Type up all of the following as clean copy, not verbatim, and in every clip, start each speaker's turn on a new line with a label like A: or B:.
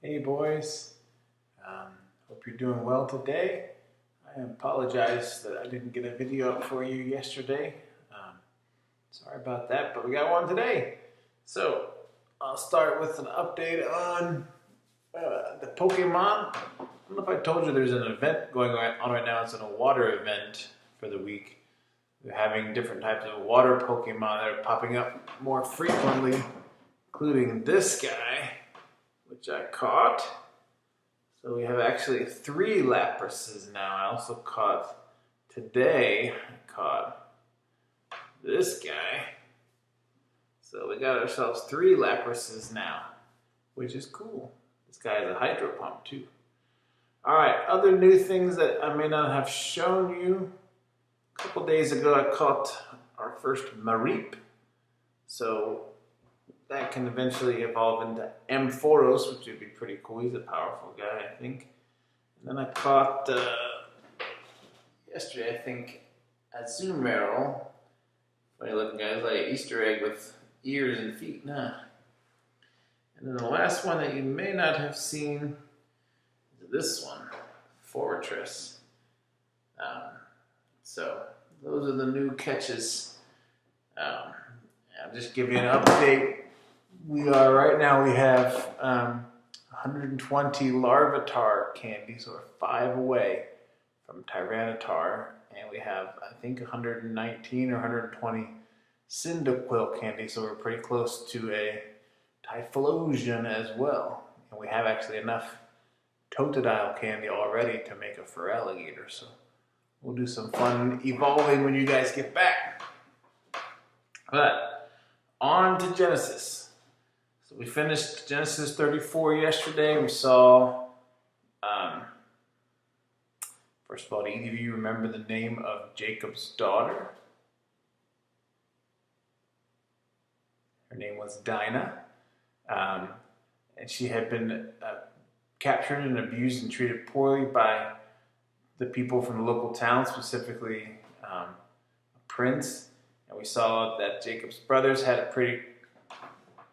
A: Hey boys, hope you're doing well today. I apologize that I didn't get a video up for you yesterday. Sorry about that, but we got one today. So I'll start with an update on the Pokemon. I don't know if I told you there's an event going on right now. It's a water event for the week. We're having different types of water Pokemon that are popping up more frequently, including this guy, which I caught. So we have actually 3 Laprases now. I also caught today, I caught this guy. So we got ourselves 3 Laprases now, which is cool. This guy has a hydro pump too. Alright, other new things that I may not have shown you. A couple days ago I caught our first Mareep. So that can eventually evolve into Ampharos, which would be pretty cool. He's a powerful guy, I think. And then I caught, yesterday, I think, Azumarill. Funny looking guy. It's like an Easter egg with ears and feet. Nah. And then the last one that you may not have seen is this one, Fortress. So those are the new catches. I'll just give you an update. We have 120 Larvitar candies, or 5 away from Tyranitar, and we have, I think, 119 or 120 Cyndaquil candies, so we're pretty close to a Typhlosion as well. And we have actually enough Totodile candy already to make a Feraligatr, so we'll do some fun evolving when you guys get back. But on to Genesis. So we finished Genesis 34 yesterday. We saw, first of all, do either of you remember the name of Jacob's daughter? Her name was Dinah. And she had been captured and abused and treated poorly by the people from the local town, specifically a prince. And we saw that Jacob's brothers had a pretty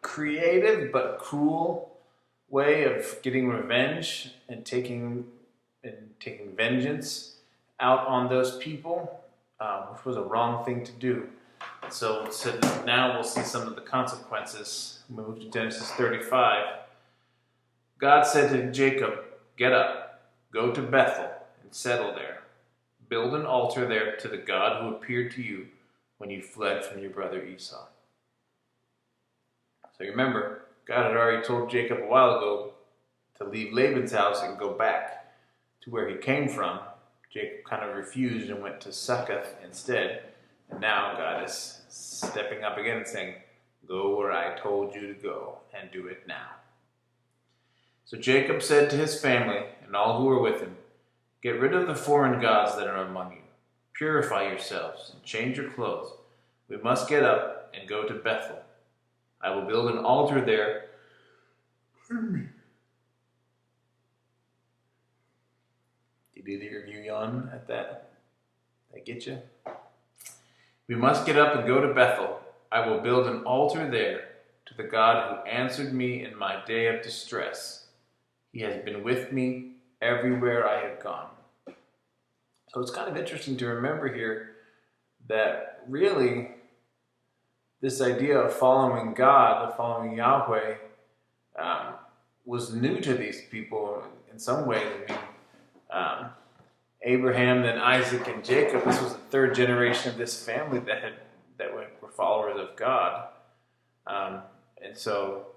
A: creative but cruel way of getting revenge and taking vengeance out on those people, which was a wrong thing to do. So now we'll see some of the consequences. We move to Genesis 35. God said to Jacob, "Get up, go to Bethel and settle there. Build an altar there to the God who appeared to you when you fled from your brother Esau." So remember, God had already told Jacob a while ago to leave Laban's house and go back to where he came from. Jacob kind of refused and went to Succoth instead. And now God is stepping up again and saying, "Go where I told you to go, and do it now." So Jacob said to his family and all who were with him, "Get rid of the foreign gods that are among you. Purify yourselves and change your clothes. We must get up and go to Bethel. I will build an altar there." Did either of you yawn at that? Did I get you? "We must get up and go to Bethel. I will build an altar there to the God who answered me in my day of distress. He has been with me everywhere I have gone." So it's kind of interesting to remember here that really this idea of following God, of following Yahweh, was new to these people in some ways. I mean, Abraham, then Isaac, and Jacob. This was the 3rd generation of this family that were followers of God, and so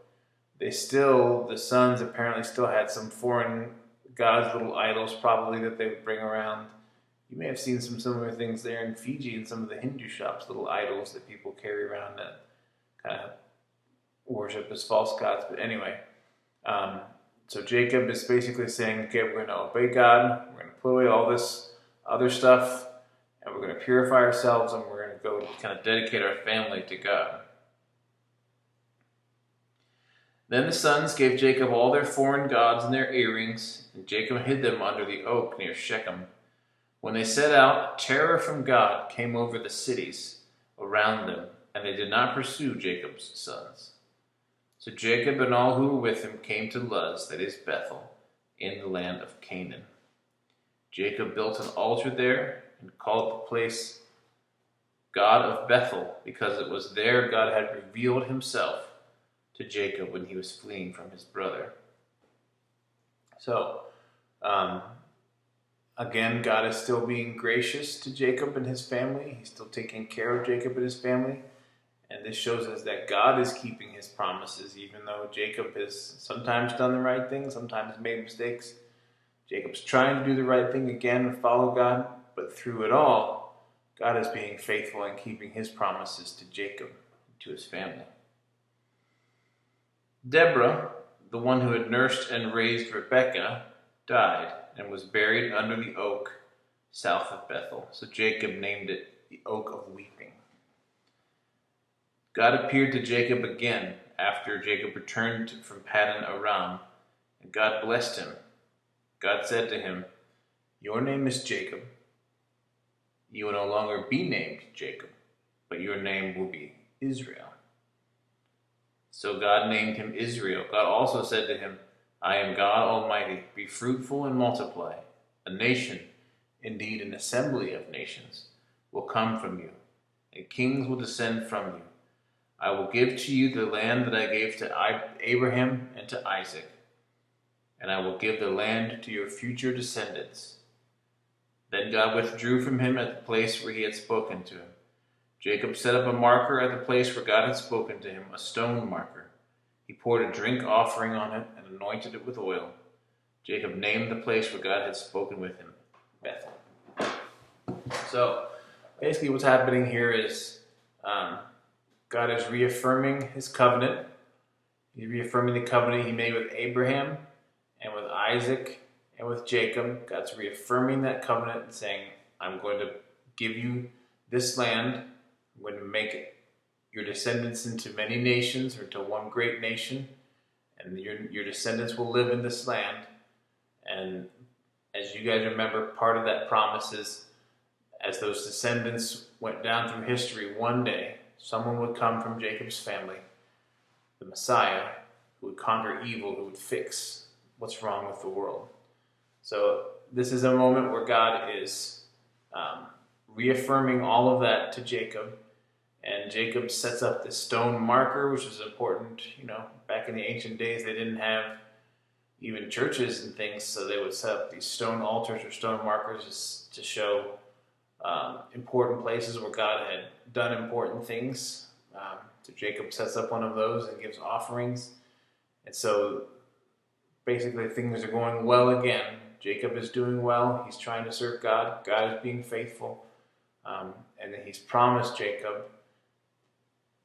A: the sons apparently still had some foreign gods, little idols, probably that they would bring around. You may have seen some similar things there in Fiji in some of the Hindu shops, little idols that people carry around that kind of worship as false gods. But anyway, so Jacob is basically saying, okay, we're going to obey God, we're going to put away all this other stuff, and we're going to purify ourselves, and we're going to go kind of dedicate our family to God. Then the sons gave Jacob all their foreign gods and their earrings, and Jacob hid them under the oak near Shechem. When they set out, terror from God came over the cities around them, and they did not pursue Jacob's sons. So Jacob and all who were with him came to Luz, that is Bethel, in the land of Canaan. Jacob built an altar there and called the place God of Bethel, because it was there God had revealed himself to Jacob when he was fleeing from his brother. So, again, God is still being gracious to Jacob and his family. He's still taking care of Jacob and his family. And this shows us that God is keeping his promises, even though Jacob has sometimes done the right thing, sometimes made mistakes. Jacob's trying to do the right thing again and follow God, but through it all, God is being faithful and keeping his promises to Jacob and to his family. Deborah, the one who had nursed and raised Rebekah, died and was buried under the oak south of Bethel. So Jacob named it the Oak of Weeping. God appeared to Jacob again after Jacob returned from Paddan Aram, and God blessed him. God said to him, "Your name is Jacob. You will no longer be named Jacob, but your name will be Israel." So God named him Israel. God also said to him, "I am God Almighty. Be fruitful and multiply. A nation, indeed an assembly of nations, will come from you, and kings will descend from you. I will give to you the land that I gave to Abraham and to Isaac, and I will give the land to your future descendants." Then God withdrew from him at the place where he had spoken to him. Jacob set up a marker at the place where God had spoken to him, a stone marker. He poured a drink offering on it and anointed it with oil. Jacob named the place where God had spoken with him Bethel. So basically what's happening here is God is reaffirming his covenant. He's reaffirming the covenant he made with Abraham and with Isaac and with Jacob. God's reaffirming that covenant and saying, "I'm going to give you this land. I'm going to make your descendants into many nations, or into one great nation, and your descendants will live in this land." And as you guys remember, part of that promise is, as those descendants went down through history, one day someone would come from Jacob's family, the Messiah, who would conquer evil, who would fix what's wrong with the world. So this is a moment where God is reaffirming all of that to Jacob. And Jacob sets up this stone marker, which is important. Back in the ancient days, they didn't have even churches and things, so they would set up these stone altars or stone markers just to show important places where God had done important things. So Jacob sets up one of those and gives offerings. And so basically things are going well again. Jacob is doing well. He's trying to serve God. God is being faithful. And then he's promised Jacob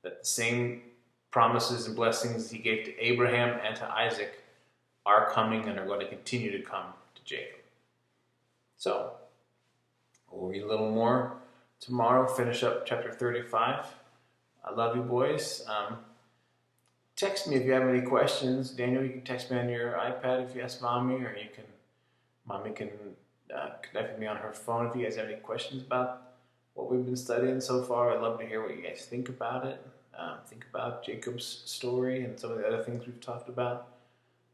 A: that the same promises and blessings he gave to Abraham and to Isaac are coming and are going to continue to come to Jacob. So, we'll read a little more tomorrow, finish up chapter 35. I love you, boys. Text me if you have any questions. Daniel, you can text me on your iPad if you ask Mommy, or Mommy can connect with me on her phone if you guys have any questions about what we've been studying so far. I'd love to hear what you guys think about it. Think about Jacob's story and some of the other things we've talked about.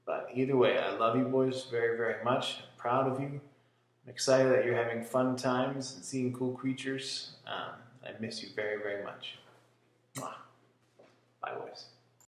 A: But either way, I love you boys very, very much. I'm proud of you. I'm excited that you're having fun times and seeing cool creatures. I miss you very, very much. Bye, boys.